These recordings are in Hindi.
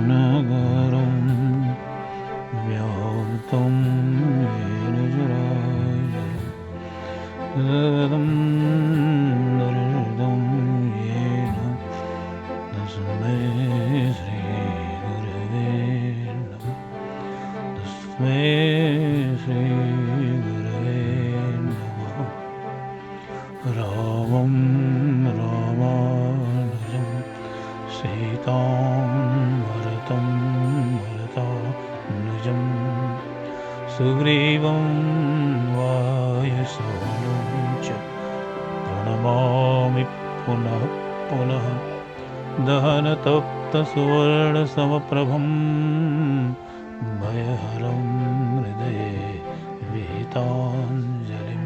नगरं व्याप्तं येन चराचरं तदं येन तस्मै श्रीगुरवे नमः। तस्मै श्रीगुरवे नमः। रामं रामानुजं सीतां भरतं भरतानुजं सुग्रीवं वायुसूनुं च प्रणमामि पुनः पुनः। दहनतप्तसुवर्णसमप्रभं भयहरं हृदये विहिताञ्जलिं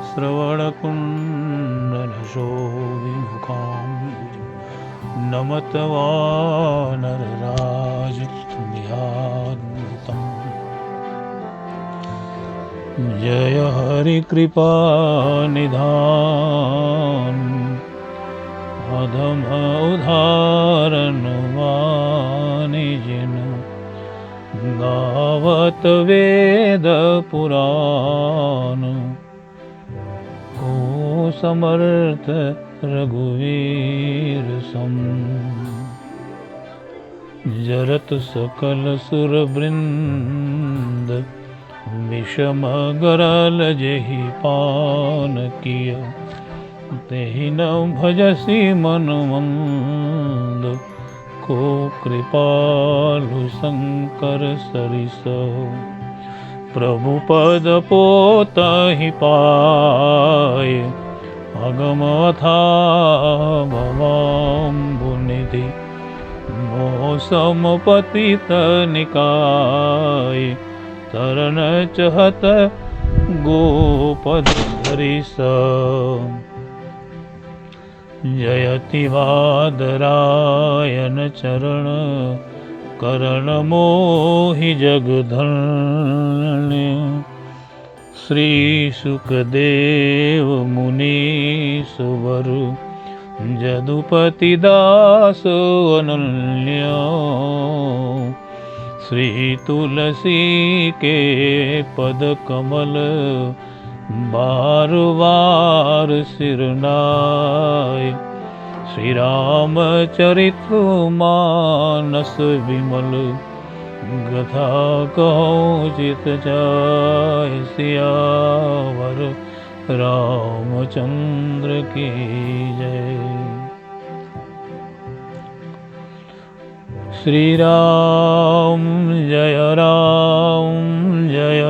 श्रवणकुण्डलशोभिमुखां नमत वानरराजनिहाद्भुतम्। जय हरिकृपानिधान अधम उदाहरण वाणिजन गावत वेद पुराण को समर्थ रघुवीर सम। जरत सकल सुर वृंद विषम गरल जेहि पान किय तेहि न भजसी मन मंद को कृपालु शंकर सरिस। प्रभु पद पोतहि पाय अगम अथाह भवाम्बुनिधि मौसम पतित निकाय तरन चहत गोपद धरिस। जयति वादरायन चरण करण मोहि जगधन्य। श्री सुखदेव मुनीश्वर जदुपति दास अनन्य। श्री तुलसी के पद कमल बार बार सिरनाय। श्री रामचरित मानस विमल गथा कहूँ चित जाय। सियावर रामचंद्र की जय। श्री राम जय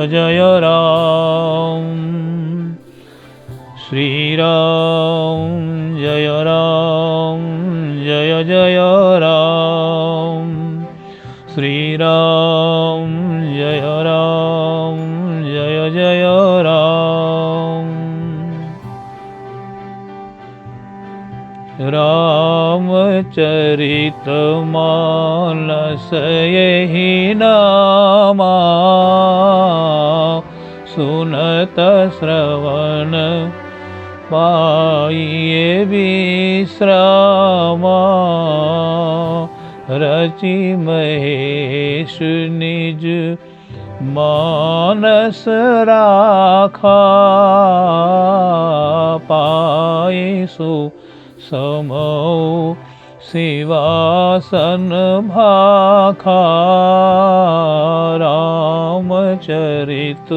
जय राम। श्री राम जय जय राम। श्री राम जय जय राम। रामचरित मानस यही नामा सुनत श्रवण पाइए विश्रामा। रचि महेश निज मानस राखा पाए सो समौ शिवासन भाखा। रामचरित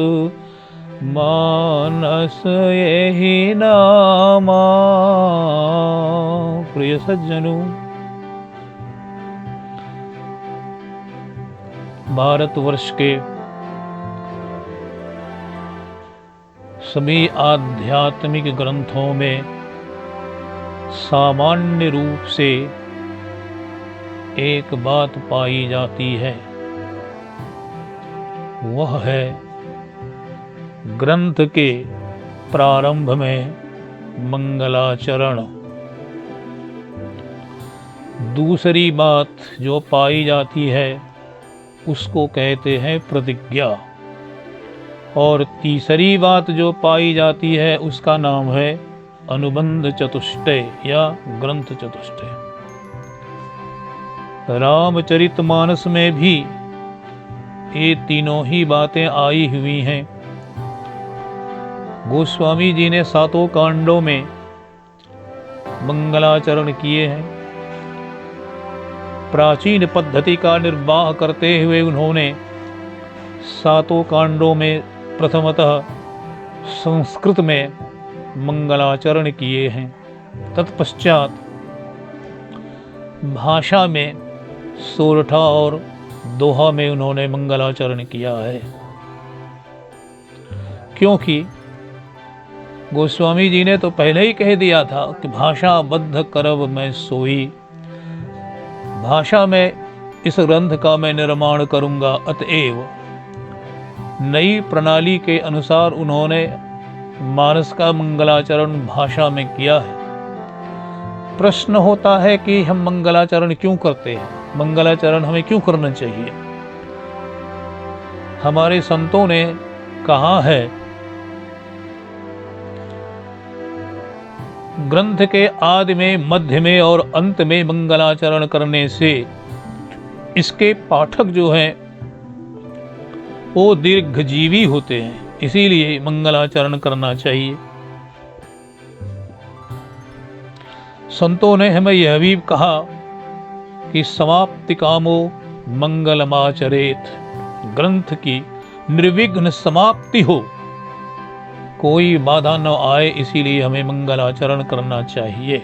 मानस यही नामा। प्रिय सज्जनों, भारतवर्ष के सभी आध्यात्मिक ग्रंथों में सामान्य रूप से एक बात पाई जाती है, वह है ग्रंथ के प्रारंभ में मंगलाचरण। दूसरी बात जो पाई जाती है उसको कहते हैं प्रतिज्ञा, और तीसरी बात जो पाई जाती है उसका नाम है अनुबंध चतुष्टय या ग्रंथ चतुष्टय। रामचरितमानस में भी ये तीनों ही बातें आई हुई हैं। गोस्वामी जी ने 7 कांडों में मंगलाचरण किए हैं। प्राचीन पद्धति का निर्वाह करते हुए उन्होंने 7 कांडों में प्रथमतः संस्कृत में मंगलाचरण किए हैं। तत्पश्चात भाषा में सोरठा और दोहा में उन्होंने मंगलाचरण किया है। क्योंकि गोस्वामी जी ने तो पहले ही कह दिया था कि भाषा बद्ध करब मैं सोई, भाषा में इस ग्रंथ का मैं निर्माण करूंगा। अतएव नई प्रणाली के अनुसार उन्होंने मानस का मंगलाचरण भाषा में किया है। प्रश्न होता है कि हम मंगलाचरण क्यों करते हैं, मंगलाचरण हमें क्यों करना चाहिए। हमारे संतों ने कहा है, ग्रंथ के आदि में, मध्य में और अंत में मंगलाचरण करने से इसके पाठक जो हैं वो दीर्घजीवी होते हैं, इसीलिए मंगलाचरण करना चाहिए। संतों ने हमें यह भी कहा कि समाप्ति कामो मंगलमाचरेत, ग्रंथ की निर्विघ्न समाप्ति हो, कोई बाधा न आए, इसीलिए हमें मंगलाचरण करना चाहिए।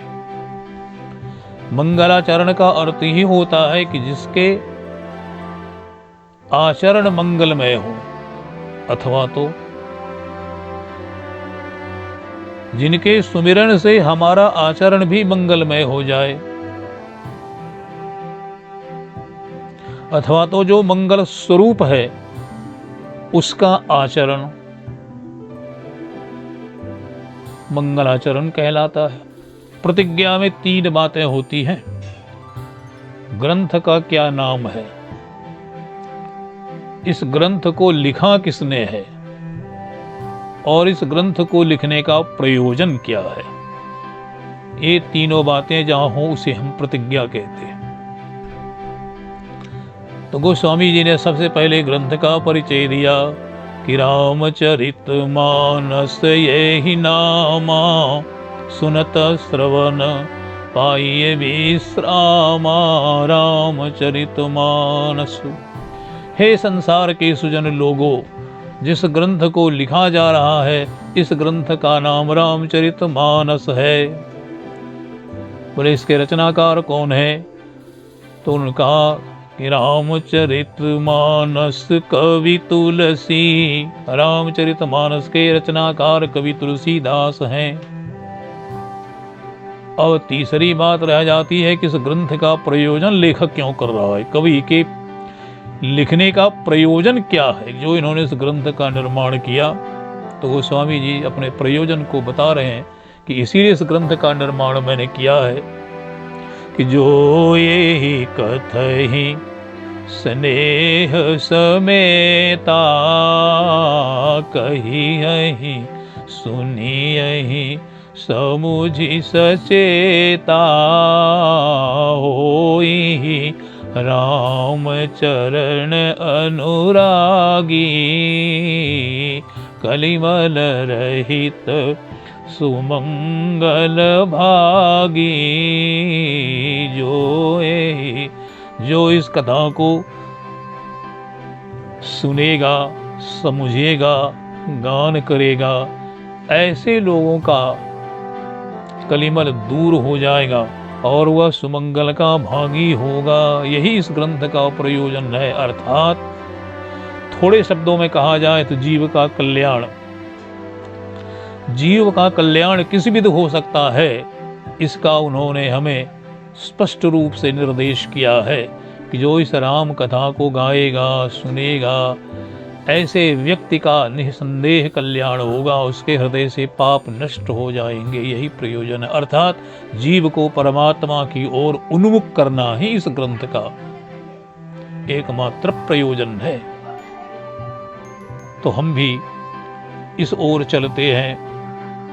मंगलाचरण का अर्थ ही होता है कि जिसके आचरण मंगलमय हो, अथवा तो जिनके सुमिरन से हमारा आचरण भी मंगलमय हो जाए, अथवा तो जो मंगल स्वरूप है उसका आचरण मंगलाचरण कहलाता है। प्रतिज्ञा में 3 बातें होती हैं। ग्रंथ का क्या नाम है, इस ग्रंथ को लिखा किसने है, और इस ग्रंथ को लिखने का प्रयोजन क्या है। ये तीनों बातें जहां हो उसे हम प्रतिज्ञा कहते हैं। तो गोस्वामी जी ने सबसे पहले ग्रंथ का परिचय दिया कि रामचरित मानस ये ही नामा, सुनत श्रवण पाइये विश्रामा। रामचरित मानस, हे संसार के सुजन लोगों, जिस ग्रंथ को लिखा जा रहा है इस ग्रंथ का नाम रामचरित मानस है। बोले इसके रचनाकार कौन है, तो उन्होंने कहा कि रामचरित मानस कवि तुलसी, रामचरित मानस के रचनाकार कवि तुलसीदास हैं। अब तीसरी बात रह जाती है कि इस ग्रंथ का प्रयोजन लेखक क्यों कर रहा है, कवि के लिखने का प्रयोजन क्या है जो इन्होंने इस ग्रंथ का निर्माण किया। तो गोस्वामी जी अपने प्रयोजन को बता रहे हैं कि इसीलिए इस ग्रंथ का निर्माण मैंने किया है कि जो ये कथहि स्नेह समेता, कहिहि सुनियहि समुझि सचेता। होई राम चरण अनुरागी, कलिमल रहित सुमंगल भागी। जो इस कथा को सुनेगा, समझेगा, गान करेगा, ऐसे लोगों का कलिमल दूर हो जाएगा और वह सुमंगल का भागी होगा। यही इस ग्रंथ का प्रयोजन है। अर्थात थोड़े शब्दों में कहा जाए तो जीव का कल्याण। जीव का कल्याण किस विध हो सकता है, इसका उन्होंने हमें स्पष्ट रूप से निर्देश किया है कि जो इस राम कथा को गाएगा, सुनेगा, ऐसे व्यक्ति का निसंदेह कल्याण होगा, उसके हृदय से पाप नष्ट हो जाएंगे। यही प्रयोजन है। अर्थात जीव को परमात्मा की ओर उन्मुख करना ही इस ग्रंथ का एकमात्र प्रयोजन है। तो हम भी इस ओर चलते हैं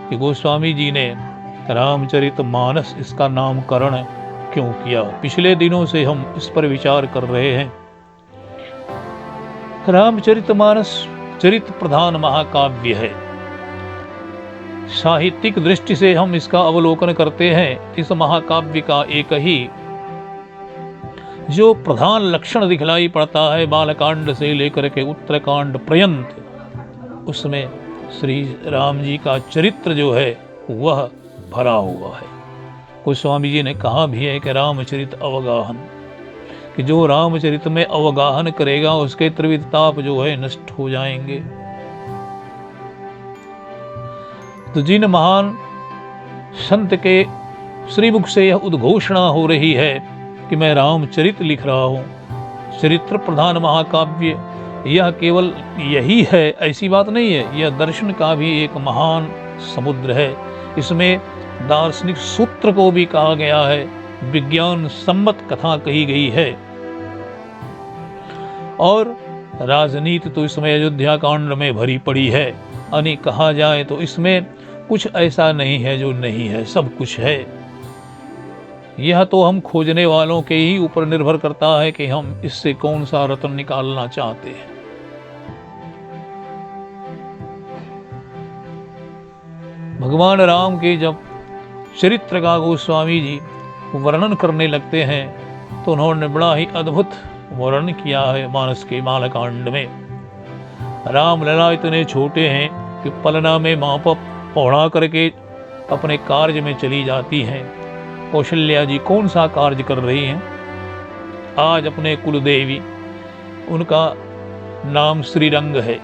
कि गोस्वामी जी ने रामचरित मानस इसका नामकरण क्यों किया? पिछले दिनों से हम इस पर विचार कर रहे हैं। रामचरितमानस चरित्र प्रधान महाकाव्य है। साहित्यिक दृष्टि से हम इसका अवलोकन करते हैं। इस महाकाव्य का एक ही जो प्रधान लक्षण दिखलाई पड़ता है, बालकांड से लेकर के उत्तरकांड पर्यंत, उसमें श्री राम जी का चरित्र जो है वह भरा हुआ है। गोस्वामी जी ने कहा भी है कि रामचरित अवगाहन, कि जो रामचरित में अवगाहन करेगा उसके त्रिविधताप जो है नष्ट हो जाएंगे। तो जिन महान संत के श्रीमुख से यह उद्घोषणा हो रही है कि मैं रामचरित लिख रहा हूं, चरित्र प्रधान महाकाव्य, यह केवल यही है ऐसी बात नहीं है। यह दर्शन का भी एक महान समुद्र है। इसमें दार्शनिक सूत्र को भी कहा गया है, विज्ञान सम्मत कथा कही गई है, और राजनीति तो इसमें अयोध्या कांड में भरी पड़ी है। यानी कहा जाए तो इसमें कुछ ऐसा नहीं है जो नहीं है, सब कुछ है। यह तो हम खोजने वालों के ही ऊपर निर्भर करता है कि हम इससे कौन सा रत्न निकालना चाहते हैं। भगवान राम के जब चरित्र का गोस्वामी जी वर्णन करने लगते हैं तो उन्होंने बड़ा ही अद्भुत वर्णन किया है मानस के बालकांड में। राम लला इतने छोटे हैं कि पलना में माँ पर पौड़ा करके अपने कार्य में चली जाती हैं। कौशल्या जी कौन सा कार्य कर रही हैं? आज अपने कुलदेवी, उनका नाम श्रीरंग है,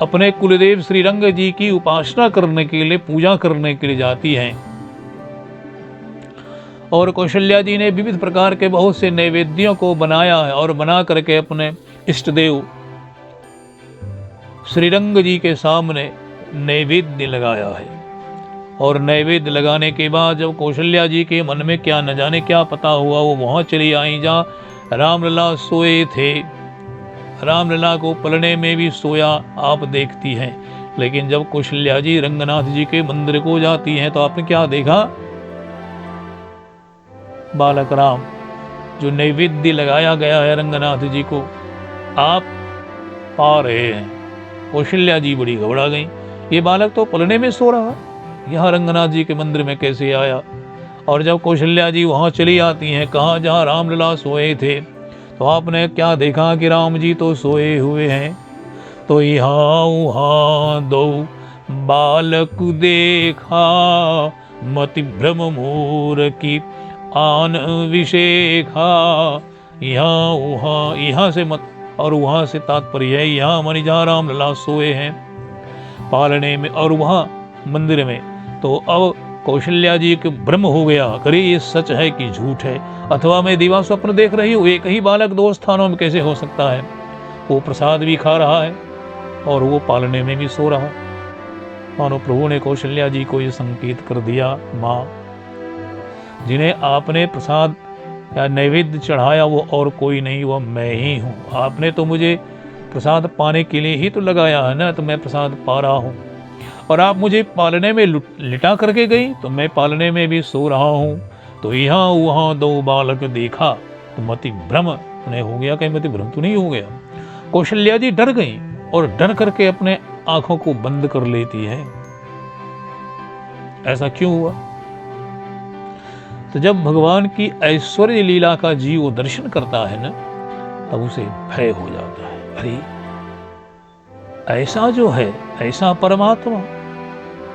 अपने कुलदेव श्रीरंग जी की उपासना करने के लिए, पूजा करने के लिए जाती हैं। और कौशल्या जी ने विविध प्रकार के बहुत से नैवेद्यों को बनाया है और बना करके अपने इष्ट देव श्रीरंग जी के सामने नैवेद्य लगाया है। और नैवेद्य लगाने के बाद जब कौशल्या जी के मन में क्या न जाने क्या पता हुआ, वो वहां चली आई जहाँ रामलला सोए थे। रामलला को पलने में भी सोया आप देखती हैं। लेकिन जब कौशल्या जी रंगनाथ जी के मंदिर को जाती हैं तो आपने क्या देखा? बालक राम जो नैवेद्य लगाया गया है रंगनाथ जी को, आप पा रहे हैं। कौशल्या जी बड़ी घबरा गई, ये बालक तो पलने में सो रहा, यहाँ रंगनाथ जी के मंदिर में कैसे आया? और जब कौशल्या जी वहां चली आती हैं, कहाँ जहाँ रामलला सोए थे, तो आपने क्या देखा कि राम जी तो सोए हुए हैं। तो यहाँ वहाँ दो बालक देखा, मति भ्रम मोर की आन विशेखा। यहाँ वहाँ, यहाँ से मत और वहाँ से तात्पर्य है यहाँ मानी जहाँ रामलला सोए हैं पालने में और वहाँ मंदिर में। तो अब कौशल्या जी के भ्रम हो गया, करे ये सच है कि झूठ है, अथवा मैं दिवा स्वप्न देख रही हूँ। एक ही बालक दो स्थानों में कैसे हो सकता है? वो प्रसाद भी खा रहा है और वो पालने में भी सो रहा। मानो प्रभु ने कौशल्या जी को ये संकेत कर दिया, माँ जिन्हें आपने प्रसाद या नैवेद्य चढ़ाया वो और कोई नहीं, वो मैं ही हूँ। आपने तो मुझे प्रसाद पाने के लिए ही तो लगाया है ना, तो मैं प्रसाद पा रहा हूँ। और आप मुझे पालने में लिटा करके गई तो मैं पालने में भी सो रहा हूँ। तो यहाँ वहाँ दो बालक देखा तो मति भ्रम उन्हें हो गया। कहीं मति भ्रम तो नहीं हो गया? कौशल्या जी डर गई और डर करके अपने आंखों को बंद कर लेती है। ऐसा क्यों हुआ? तो जब भगवान की ऐश्वर्य लीला का जीव दर्शन करता है ना, तब उसे भय हो जाता है। अरे ऐसा जो है, ऐसा परमात्मा,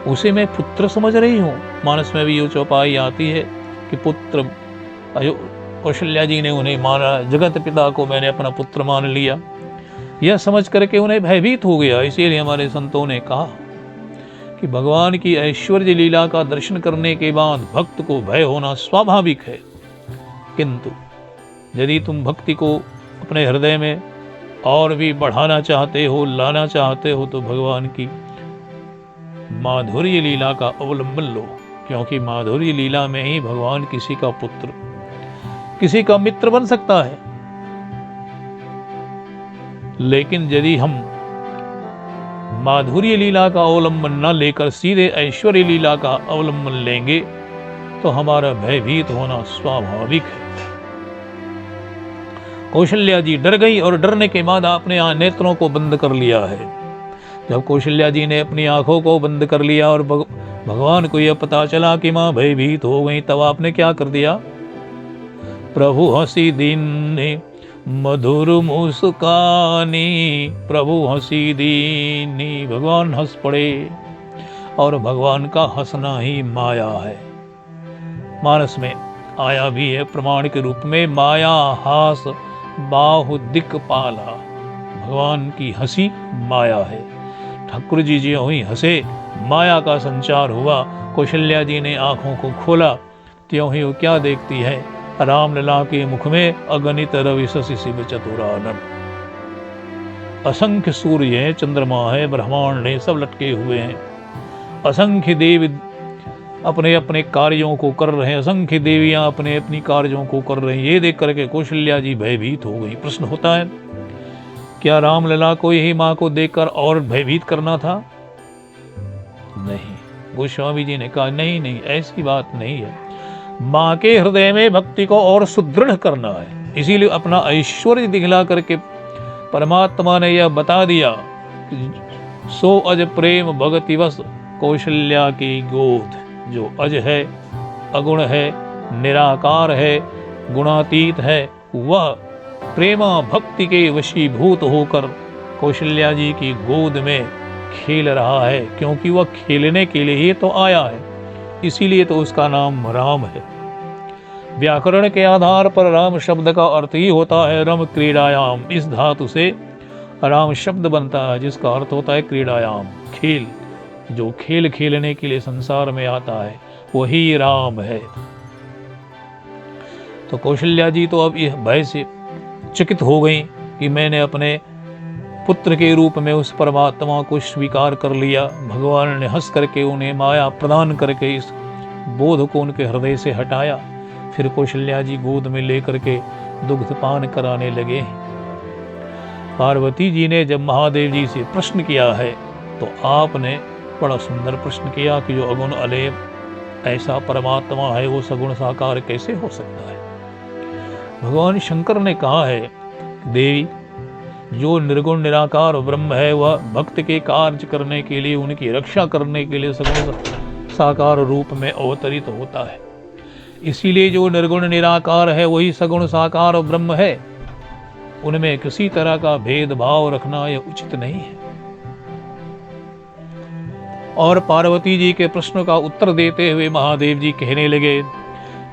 उसे मैं पुत्र समझ रही हूँ। मानस में भी ये चौपाई आती है कि पुत्र, कौशल्या जी ने उन्हें माना, जगत पिता को मैंने अपना पुत्र मान लिया। यह समझ करके उन्हें भयभीत हो गया। इसीलिए हमारे संतों ने कहा कि भगवान की ऐश्वर्य लीला का दर्शन करने के बाद भक्त को भय होना स्वाभाविक है। किंतु यदि तुम भक्ति को अपने हृदय में और भी बढ़ाना चाहते हो, लाना चाहते हो, तो भगवान की माधुर्य लीला का अवलंबन लो। क्योंकि माधुर्य लीला में ही भगवान किसी का पुत्र, किसी का मित्र बन सकता है। लेकिन यदि हम माधुर्य लीला का अवलंबन न लेकर सीधे ऐश्वर्य लीला का अवलंबन लेंगे तो हमारा भयभीत होना स्वाभाविक है। कौशल्या जी डर गई और डरने के बाद आपने नेत्रों को बंद कर लिया है। जब कौशल्या जी ने अपनी आंखों को बंद कर लिया और भगवान को यह पता चला कि मां भयभीत हो गई, तब आपने क्या कर दिया? प्रभु हंसी दीनी मधुर मुस्कानी, प्रभु हंसी दीनी, भगवान हंस पड़े। और भगवान का हंसना ही माया है। मानस में आया भी है प्रमाण के रूप में, माया हास बाहु दिक्पाला। भगवान की हंसी माया है। ठाकुर जी ज्यों ही हंसे, माया का संचार हुआ। कौशल्या जी ने आंखों को खोला, त्यों ही वो क्या देखती है? रामलला के मुख में अगणित रवि शशि शिव चतुरानन। असंख्य सूर्य है, चंद्रमा है, ब्रह्मांड है, सब लटके हुए हैं। असंख्य देव अपने अपने कार्यों को कर रहे हैं, असंख्य देवियां अपने अपनी कार्यों को कर रही हैं। ये देख करके कौशल्या जी भयभीत हो गई। प्रश्न होता है, क्या रामलला को यही मां को देखकर और भयभीत करना था? नहीं। गोस्वामी जी ने कहा नहीं नहीं, ऐसी बात नहीं है। मां के हृदय में भक्ति को और सुदृढ़ करना है। इसीलिए अपना ऐश्वर्य दिखला करके परमात्मा ने यह बता दिया कि सो अज प्रेम भगति वश कौशल्या की गोद। जो अज है, अगुण है, निराकार है, गुणातीत है, वह प्रेमा भक्ति के वशीभूत होकर कौशल्या जी की गोद में खेल रहा है, क्योंकि वह खेलने के लिए ही तो आया है। इसीलिए तो उसका नाम राम है। व्याकरण के आधार पर राम शब्द का अर्थ ही होता है रम क्रीड़ायाम। इस धातु से राम शब्द बनता है, जिसका अर्थ होता है क्रीड़ायाम, खेल। जो खेल खेलने के लिए संसार में आता है वही राम है। तो कौशल्या जी तो अब यह भय से चकित हो गई कि मैंने अपने पुत्र के रूप में उस परमात्मा को स्वीकार कर लिया। भगवान ने हंस करके उन्हें माया प्रदान करके इस बोध को उनके हृदय से हटाया। फिर कौशल्या जी गोद में लेकर के दुग्ध पान कराने लगे। पार्वती जी ने जब महादेव जी से प्रश्न किया है तो आपने बड़ा सुंदर प्रश्न किया कि जो अगुण अलेप ऐसा परमात्मा है वो सगुण साकार कैसे हो सकता है? भगवान शंकर ने कहा है, देवी जो निर्गुण निराकार ब्रह्म है वह भक्त के कार्य करने के लिए, उनकी रक्षा करने के लिए सगुण साकार रूप में अवतरित होता है। इसीलिए जो निर्गुण निराकार है वही सगुण साकार ब्रह्म है। उनमें किसी तरह का भेदभाव रखना यह उचित नहीं है। और पार्वती जी के प्रश्न का उत्तर देते हुए महादेव जी कहने लगे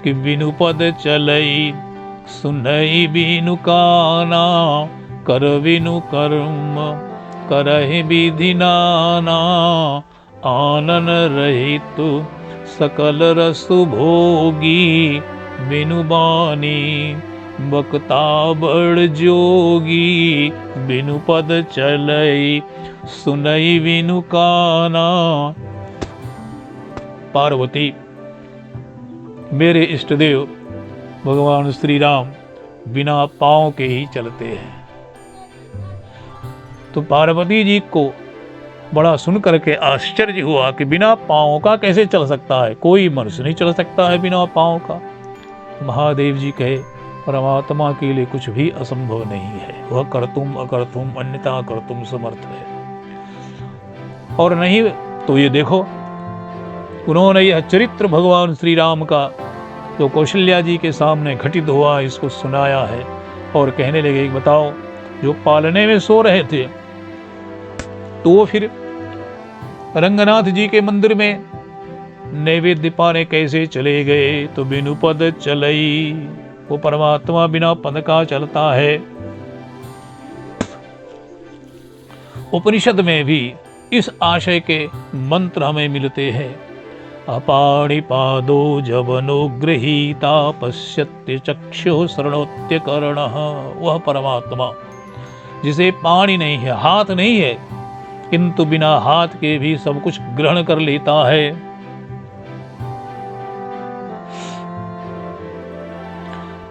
कि बिनु पद चलई सुनई बिनु काना, कर बिनु कर्म करहि विधि नाना, आनन रहित सकल रस भोगी, बिनु बानी बक्ता बड़ जोगी, बिनु पद चलई सुनई बिनु काना। पार्वती, मेरे इष्ट देव भगवान श्री राम बिना पांव के ही चलते हैं। तो पार्वती जी को बड़ा सुन करके आश्चर्य हुआ कि बिना पांव का कैसे चल सकता है? कोई मनुष्य नहीं चल सकता है बिना पांव का। महादेव जी कहे, परमात्मा के लिए कुछ भी असंभव नहीं है। वह कर्तुम अकर्तुम अन्यथा कर्तुम समर्थ है। और नहीं तो ये देखो, उन्होंने यह चरित्र भगवान श्री राम का जो कौशल्या जी के सामने घटित हुआ इसको सुनाया है। और कहने लगे, बताओ जो पालने में सो रहे थे तो वो फिर रंगनाथ जी के मंदिर में नैवेद्य पाने कैसे चले गए? तो बिनु पद चलई, वो परमात्मा बिना पद का चलता है। उपनिषद में भी इस आशय के मंत्र हमें मिलते हैं। अपाणि पादो जवनुगृहीता पश्यत्य चक्षु शरणोत्य करणः। वह परमात्मा जिसे पाणी नहीं है, हाथ नहीं है, किंतु बिना हाथ के भी सब कुछ ग्रहण कर लेता है।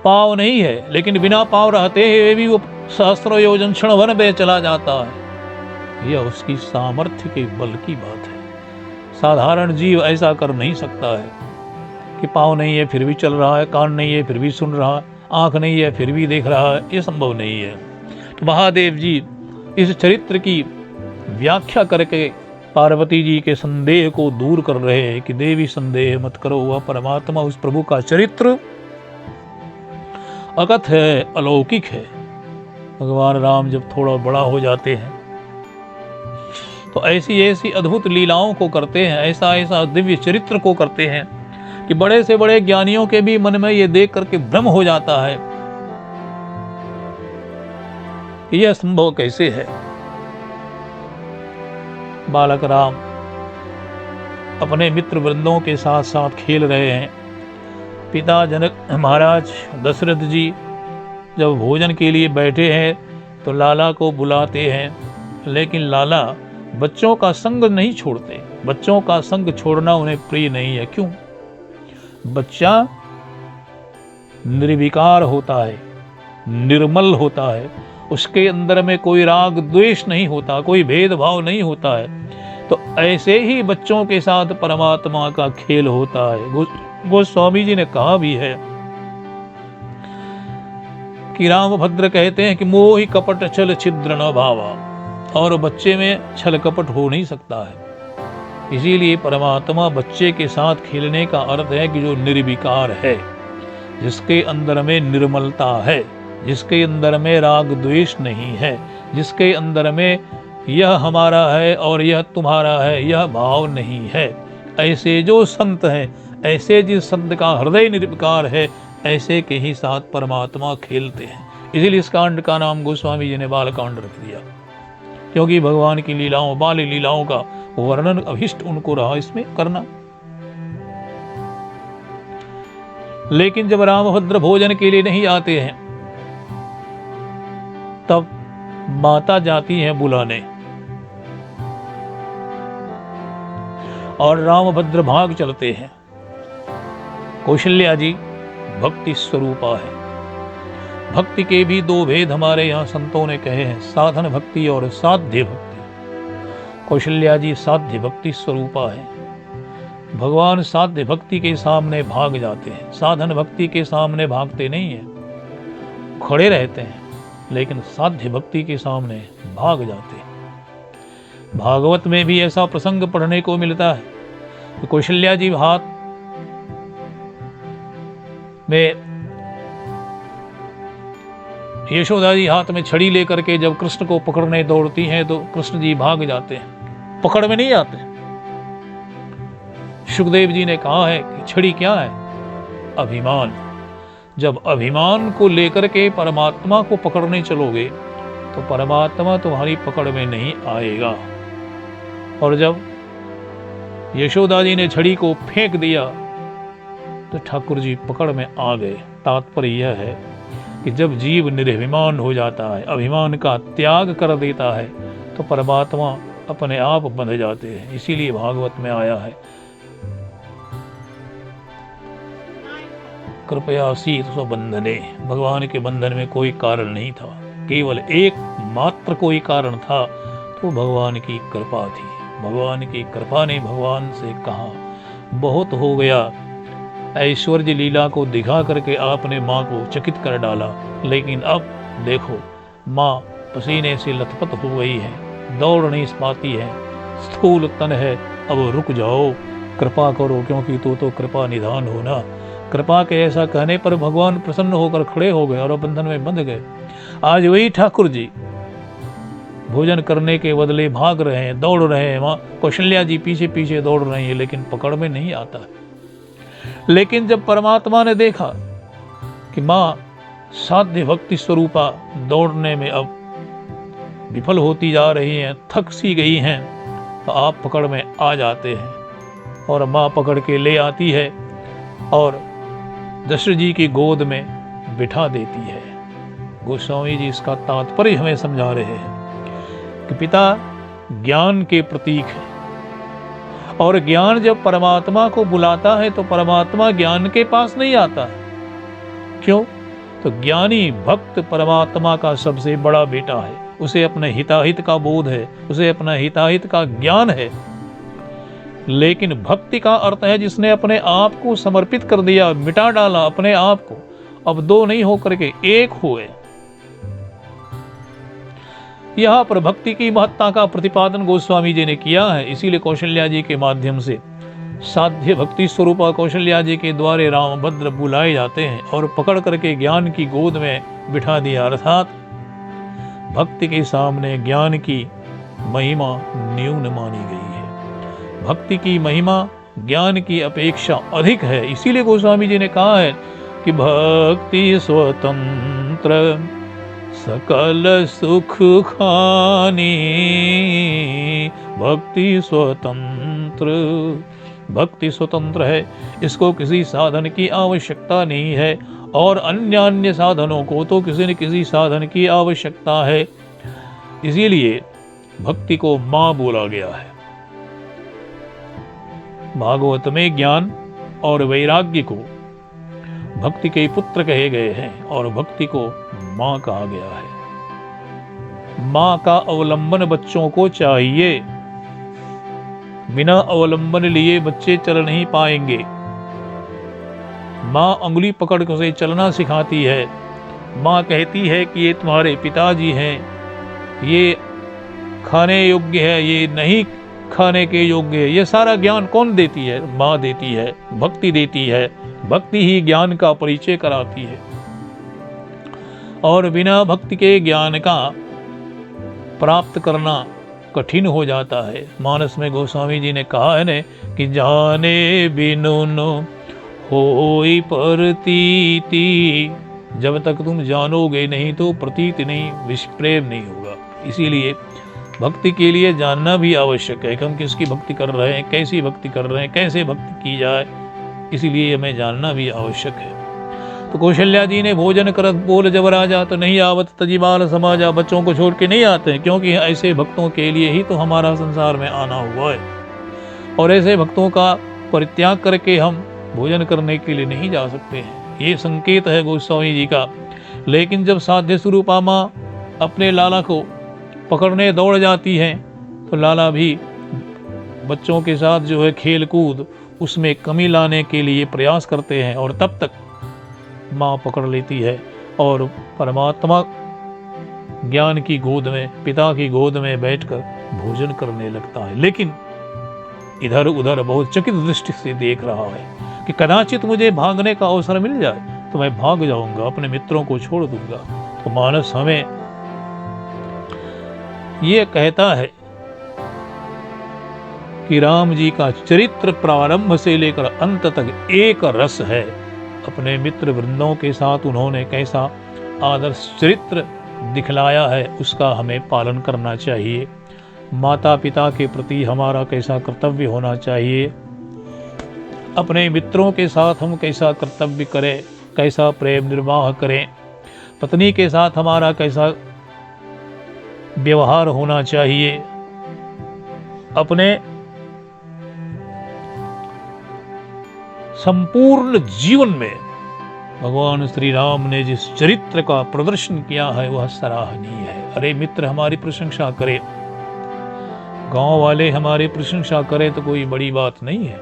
पांव नहीं है लेकिन बिना पांव रहते हुए भी वो सहस्त्रों योजन क्षण भर में चला जाता है। यह उसकी सामर्थ्य के बल की बात है। साधारण जीव ऐसा कर नहीं सकता है। कि पाँव नहीं है फिर भी चल रहा है, कान नहीं है फिर भी सुन रहा है, आँख नहीं है फिर भी देख रहा है, ये संभव नहीं है। तो महादेव जी इस चरित्र की व्याख्या करके पार्वती जी के संदेह को दूर कर रहे हैं कि देवी संदेह मत करो, वह परमात्मा उस प्रभु का चरित्र अकथ है, अलौकिक है। भगवान राम जब थोड़ा बड़ा हो जाते हैं तो ऐसी ऐसी अद्भुत लीलाओं को करते हैं, ऐसा ऐसा दिव्य चरित्र को करते हैं कि बड़े से बड़े ज्ञानियों के भी मन में ये देख करके भ्रम हो जाता है कि यह संभव कैसे है। बालक राम अपने मित्र वृंदों के साथ साथ खेल रहे हैं। पिता जनक महाराज दशरथ जी जब भोजन के लिए बैठे हैं तो लाला को बुलाते हैं, लेकिन लाला बच्चों का संग नहीं छोड़ते। बच्चों का संग छोड़ना उन्हें प्रिय नहीं है। क्यों? बच्चा निर्विकार होता है, निर्मल होता है, उसके अंदर में कोई राग द्वेष नहीं होता, कोई भेदभाव नहीं होता है। तो ऐसे ही बच्चों के साथ परमात्मा का खेल होता है। गोस्वामी जी ने कहा भी है कि रामभद्र कहते हैं कि मोहि कपट छल छिद्र न भावा, और बच्चे में छल कपट हो नहीं सकता है। इसीलिए परमात्मा बच्चे के साथ खेलने का अर्थ है कि जो निर्विकार है, जिसके अंदर में निर्मलता है, जिसके अंदर में राग द्वेष नहीं है, जिसके अंदर में यह हमारा है और यह तुम्हारा है यह भाव नहीं है। ऐसे जो संत हैं, ऐसे जिस संत का हृदय निर्विकार है, ऐसे के ही साथ परमात्मा खेलते हैं। इसीलिए इस कांड का नाम गोस्वामी जी ने बाल कांड रख दिया, क्योंकि भगवान की लीलाओं, बाल लीलाओं का वर्णन अभिष्ट उनको रहा इसमें करना। लेकिन जब रामभद्र भोजन के लिए नहीं आते हैं तब माता जाती है बुलाने, और रामभद्र भाग चलते हैं। कौशल्या जी भक्ति स्वरूपा है। भक्ति के भी दो भेद हमारे यहाँ संतों ने कहे हैं, साधन भक्ति और साध्य भक्ति। कौशल्या जी साध्य भक्ति स्वरूपा है। भगवान साध्य भक्ति के सामने भाग जाते हैं, साधन भक्ति के सामने भागते नहीं है, खड़े रहते हैं, लेकिन साध्य भक्ति के सामने भाग जाते हैं। भागवत में भी ऐसा प्रसंग पढ़ने को मिलता है कि कौशल्या जी हाथ में, यशोदा जी हाथ में छड़ी लेकर के जब कृष्ण को पकड़ने दौड़ती हैं तो कृष्ण जी भाग जाते हैं, पकड़ में नहीं आते। सुखदेव जी ने कहा है कि छड़ी क्या है? अभिमान। जब अभिमान को लेकर के परमात्मा को पकड़ने चलोगे तो परमात्मा तुम्हारी पकड़ में नहीं आएगा। और जब यशोदा जी ने छड़ी को फेंक दिया तो ठाकुर जी पकड़ में आ गए। तात्पर्य यह है कि जब जीव निर्भिमान हो जाता है, अभिमान का त्याग कर देता है, तो परमात्मा अपने आप बंध जाते हैं। इसीलिए भागवत में आया है, कृपया शीत बंधने। भगवान के बंधन में कोई कारण नहीं था, केवल एक मात्र कोई कारण था, तो भगवान की कृपा थी। भगवान की कृपा ने भगवान से कहा, बहुत हो गया, ऐश्वर्य लीला को दिखा करके आपने माँ को चकित कर डाला, लेकिन अब देखो माँ पसीने से लथपथ हो गई है, दौड़ नहीं पाती है, स्थूल तन है, अब रुक जाओ, कृपा करो, क्योंकि तो कृपा निधान हो ना। कृपा के ऐसा कहने पर भगवान प्रसन्न होकर खड़े हो गए और बंधन में बंध गए। आज वही ठाकुर जी भोजन करने के बदले भाग रहे हैं, दौड़ रहे हैं, माँ कौशल्या जी पीछे पीछे दौड़ रही है, लेकिन पकड़ में नहीं आता। लेकिन जब परमात्मा ने देखा कि माँ साध्य भक्ति स्वरूपा दौड़ने में अब विफल होती जा रही हैं, थक सी गई हैं, तो आप पकड़ में आ जाते हैं और माँ पकड़ के ले आती है और दशरथ जी की गोद में बिठा देती है। गोस्वामी जी इसका तात्पर्य हमें समझा रहे हैं कि पिता ज्ञान के प्रतीक है, और ज्ञान जब परमात्मा को बुलाता है तो परमात्मा ज्ञान के पास नहीं आता है। क्यों? तो ज्ञानी भक्त परमात्मा का सबसे बड़ा बेटा है, उसे अपने हिताहित का बोध है, उसे अपना हिताहित का ज्ञान है। लेकिन भक्ति का अर्थ है जिसने अपने आप को समर्पित कर दिया, मिटा डाला अपने आप को, अब दो नहीं होकर के एक हुए। यहाँ पर भक्ति की महत्ता का प्रतिपादन गोस्वामी जी ने किया है। इसीलिए कौशल्या जी के माध्यम से साध्य भक्ति स्वरूपा कौशल्या जी के द्वारे रामभद्र बुलाए जाते हैं और पकड़ करके ज्ञान की गोद में बिठा दिया। अर्थात भक्ति के सामने ज्ञान की महिमा न्यून मानी गई है। भक्ति की महिमा ज्ञान की अपेक्षा अधिक है। इसीलिए गोस्वामी जी ने कहा है कि भक्ति स्वतंत्र सकल सुख खानी, भक्ति स्वतंत्र, भक्ति स्वतंत्र है, इसको किसी साधन की आवश्यकता नहीं है और अन्य साधनों को तो किसी न किसी साधन की आवश्यकता है। इसीलिए भक्ति को मां बोला गया है। भागवत में ज्ञान और वैराग्य को भक्ति के पुत्र कहे गए हैं और भक्ति को मां कहा गया है। मां का अवलंबन बच्चों को चाहिए, बिना अवलंबन लिए बच्चे चल नहीं पाएंगे। मां अंगुली पकड़ के चलना सिखाती है। मां कहती है कि ये तुम्हारे पिताजी हैं, ये खाने योग्य है, ये नहीं खाने के योग्य है। ये सारा ज्ञान कौन देती है? मां देती है, भक्ति देती है। भक्ति ही ज्ञान का परिचय कराती है और बिना भक्ति के ज्ञान का प्राप्त करना कठिन हो जाता है। मानस में गोस्वामी जी ने कहा है ने कि जाने बिनु होई प्रतीति, जब तक तुम जानोगे नहीं तो प्रतीत नहीं, विषप्रेम नहीं होगा। इसीलिए भक्ति के लिए जानना भी आवश्यक है कि हम किसकी भक्ति कर रहे हैं, कैसी भक्ति कर रहे हैं, कैसे भक्ति की जाए, इसीलिए हमें जानना भी आवश्यक है। तो कौशल्या जी ने भोजन करत बोल जब राजा, तो नहीं आवत तजी बाल समाजा, बच्चों को छोड़ के नहीं आते हैं, क्योंकि ऐसे भक्तों के लिए ही तो हमारा संसार में आना हुआ है और ऐसे भक्तों का परित्याग करके हम भोजन करने के लिए नहीं जा सकते हैं। ये संकेत है गोस्वामी जी का। लेकिन जब साध्य स्वरूपा माँ अपने लाला को पकड़ने दौड़ जाती हैं तो लाला भी बच्चों के साथ जो है खेल कूद उसमें कमी लाने के लिए प्रयास करते हैं और तब तक माँ पकड़ लेती है और परमात्मा ज्ञान की गोद में, पिता की गोद में बैठकर भोजन करने लगता है। लेकिन इधर उधर बहुत चकित दृष्टि से देख रहा है कि कदाचित मुझे भागने का अवसर मिल जाए तो मैं भाग जाऊंगा, अपने मित्रों को छोड़ दूंगा। तो मानस हमें ये कहता है कि राम जी का चरित्र प्रारंभ से लेकर अंत तक एक रस है। अपने मित्र वृंदों के साथ उन्होंने कैसा आदर्श चरित्र दिखलाया है उसका हमें पालन करना चाहिए। माता पिता के प्रति हमारा कैसा कर्तव्य होना चाहिए, अपने मित्रों के साथ हम कैसा कर्तव्य करें, कैसा प्रेम निर्वाह करें, पत्नी के साथ हमारा कैसा व्यवहार होना चाहिए। अपने संपूर्ण जीवन में भगवान श्री राम ने जिस चरित्र का प्रदर्शन किया है वह सराहनीय है। अरे मित्र हमारी प्रशंसा करे, गांव वाले हमारी प्रशंसा करें तो कोई बड़ी बात नहीं है,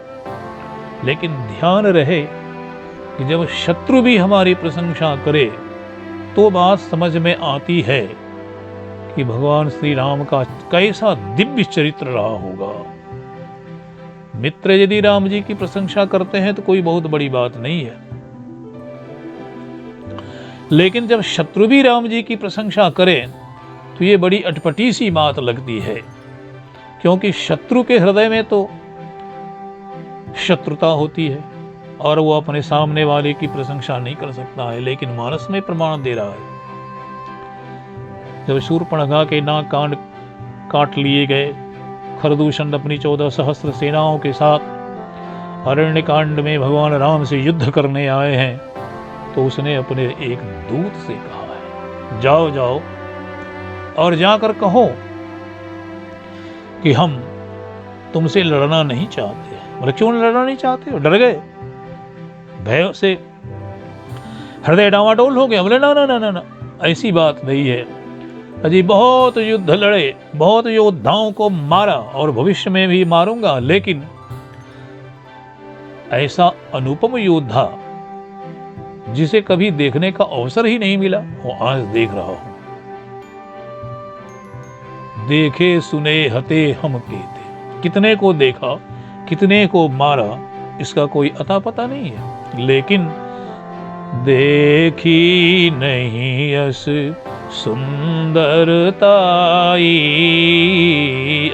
लेकिन ध्यान रहे कि जब शत्रु भी हमारी प्रशंसा करे तो बात समझ में आती है कि भगवान श्री राम का कैसा दिव्य चरित्र रहा होगा। मित्र यदि राम जी की प्रशंसा करते हैं तो कोई बहुत बड़ी बात नहीं है, लेकिन जब शत्रु भी राम जी की प्रशंसा करें तो ये बड़ी अटपटी सी बात लगती है, क्योंकि शत्रु के हृदय में तो शत्रुता होती है और वो अपने सामने वाले की प्रशंसा नहीं कर सकता है। लेकिन मानस में प्रमाण दे रहा है, जब शूर्पणखा के नाक कांड काट लिए गए, खरदूषण अपनी 14 सहस्त्र सेनाओं के साथ अरण्य कांड में भगवान राम से युद्ध करने आए हैं, तो उसने अपने एक दूत से कहा है जाओ जाओ और जाकर कहो कि हम तुमसे लड़ना नहीं चाहते। बोले क्यों लड़ना नहीं चाहते हो? डर गए, भय से हृदय डावाडोल हो गया। बोले ना ना ना ना ना, ऐसी बात नहीं है। अजी बहुत युद्ध लड़े, बहुत योद्धाओं को मारा और भविष्य में भी मारूंगा, लेकिन ऐसा अनुपम योद्धा जिसे कभी देखने का अवसर ही नहीं मिला, वो आज देख रहा हूं। देखे सुने हते हम कहते, कितने को देखा, कितने को मारा, इसका कोई अता पता नहीं है, लेकिन देखी नहीं यस सुंदरताई,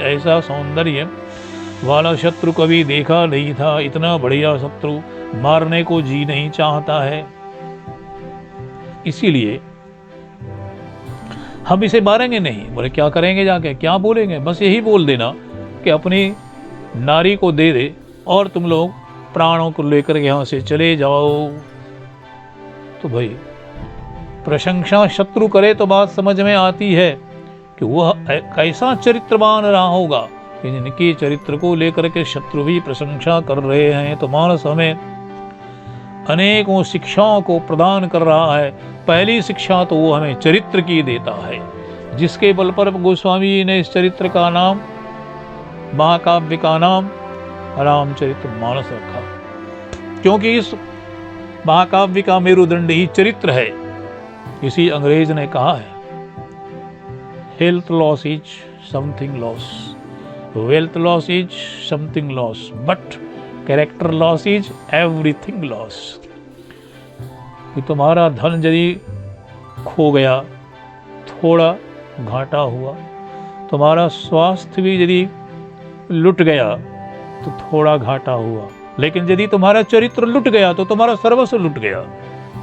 ऐसा सौंदर्य वाला शत्रु कभी देखा नहीं था। इतना बढ़िया शत्रु मारने को जी नहीं चाहता है। इसीलिए हम इसे मारेंगे नहीं। बोले क्या करेंगे, जाके क्या बोलेंगे, बस यही बोल देना कि अपनी नारी को दे दे और तुम लोग प्राणों को लेकर यहां से चले जाओ। तो भाई प्रशंसा शत्रु करे तो बात समझ में आती है कि वह कैसा चरित्रवान रहा होगा, कि जिनके चरित्र को लेकर के शत्रु भी प्रशंसा कर रहे हैं। तो मानस हमें अनेकों शिक्षाओं को प्रदान कर रहा है। पहली शिक्षा तो वो हमें चरित्र की देता है, जिसके बल पर गोस्वामी जी ने इस चरित्र का नाम, महाकाव्य का नाम रामचरितमानस रखा, क्योंकि इस महाकाव्य का मेरुदंड ही चरित्र है। किसी अंग्रेज ने कहा है, health loss is something loss, wealth loss is something loss, but character loss is everything loss. कि तुम्हारा धन यदि खो गया, थोड़ा घाटा हुआ, तुम्हारा स्वास्थ्य भी यदि लुट गया तो थोड़ा घाटा हुआ, लेकिन यदि तुम्हारा चरित्र लुट गया तो तुम्हारा सर्वस्व लुट गया।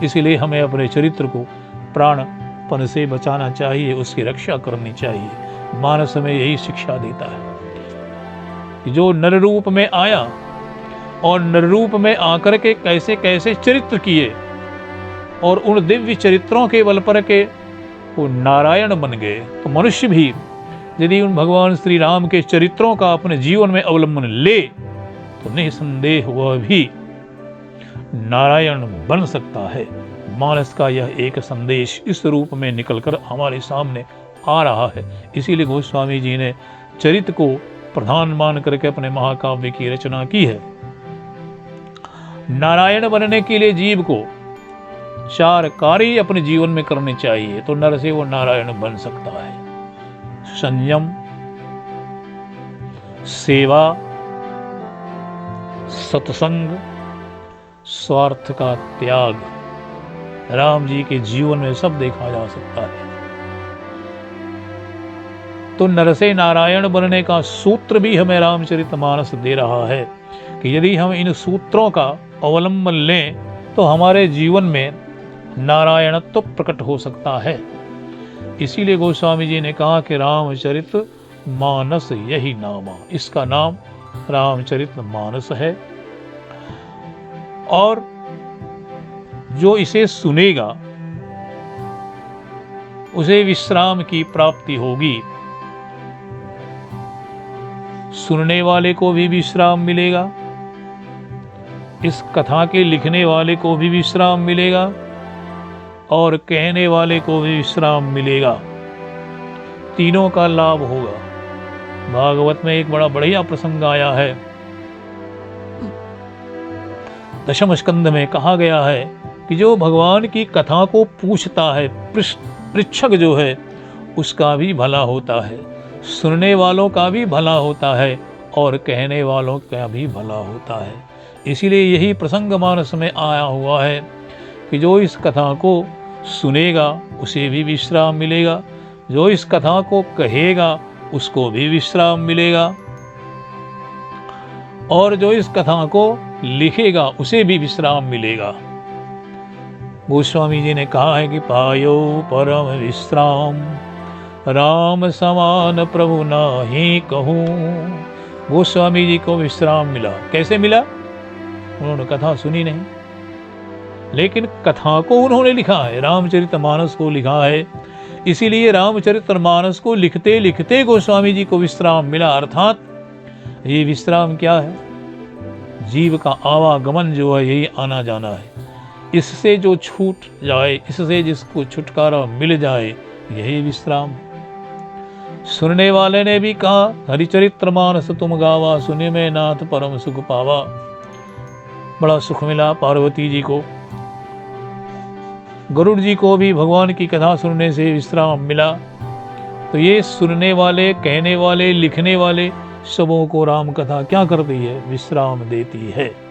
इसीलिए हमें अपने चरित्र को प्राणपण से बचाना चाहिए, उसकी रक्षा करनी चाहिए। मानस हमें यही शिक्षा देता है कि जो नर रूप में आया और नर रूप में आकर के कैसे कैसे चरित्र किए, और उन दिव्य चरित्रों के बल पर के वो नारायण बन गए। तो मनुष्य भी यदि उन भगवान श्री राम के चरित्रों का अपने जीवन में अवलंबन ले तो निसंदेह वह भी नारायण बन सकता है। मानस का यह एक संदेश इस रूप में निकलकर हमारे सामने आ रहा है। इसीलिए गोस्वामी जी ने चरित्र को प्रधान मान करके अपने महाकाव्य की रचना की है। नारायण बनने के लिए जीव को 4 कार्य अपने जीवन में करने चाहिए, तो नर से वो नारायण बन सकता है। संयम, सेवा, सत्संग, स्वार्थ का त्याग, राम जी के जीवन में सब देखा जा सकता है। तो नर से नारायण बनने का सूत्र भी हमें रामचरितमानस दे रहा है कि यदि हम इन सूत्रों का अवलंबन लें तो हमारे जीवन में नारायणत्व तो प्रकट हो सकता है। इसीलिए गोस्वामी जी ने कहा कि रामचरितमानस यही नामा, इसका नाम रामचरितमानस है। और जो इसे सुनेगा उसे विश्राम की प्राप्ति होगी, सुनने वाले को भी विश्राम मिलेगा, इस कथा के लिखने वाले को भी विश्राम मिलेगा और कहने वाले को भी विश्राम मिलेगा। तीनों का लाभ होगा। भागवत में एक बड़ा बढ़िया प्रसंग आया है। दशम स्कंद में कहा गया है कि जो भगवान की कथा को पूछता है, पृच्छक जो है, उसका भी भला होता है, सुनने वालों का भी भला होता है और कहने वालों का भी भला होता है। इसीलिए यही प्रसंग मानस में आया हुआ है कि जो इस कथा को सुनेगा उसे भी विश्राम मिलेगा, जो इस कथा को कहेगा उसको भी विश्राम मिलेगा, और जो इस कथा को लिखेगा उसे भी विश्राम मिलेगा। गोस्वामी जी ने कहा है कि पायो परम विश्राम, राम समान प्रभु नाही कहूं। गोस्वामी जी को विश्राम मिला। कैसे मिला? उन्होंने कथा सुनी नहीं, लेकिन कथा को उन्होंने लिखा है, रामचरितमानस को लिखा है। इसीलिए रामचरितमानस को लिखते लिखते गोस्वामी जी को विश्राम मिला। अर्थात ये विश्राम क्या है? जीव का आवागमन जो है, यही आना जाना है। इससे जो छूट जाए, इससे जिसको छुटकारा मिल जाए, यही विश्राम। सुनने वाले ने भी कहा, हरिचरित्र मानस तुम गावा, सुने में नाथ परम सुख पावा। बड़ा सुख मिला पार्वती जी को। गरुड़ जी को भी भगवान की कथा सुनने से विश्राम मिला। तो ये सुनने वाले, कहने वाले, लिखने वाले सबों को राम कथा क्या करती है? विश्राम देती है।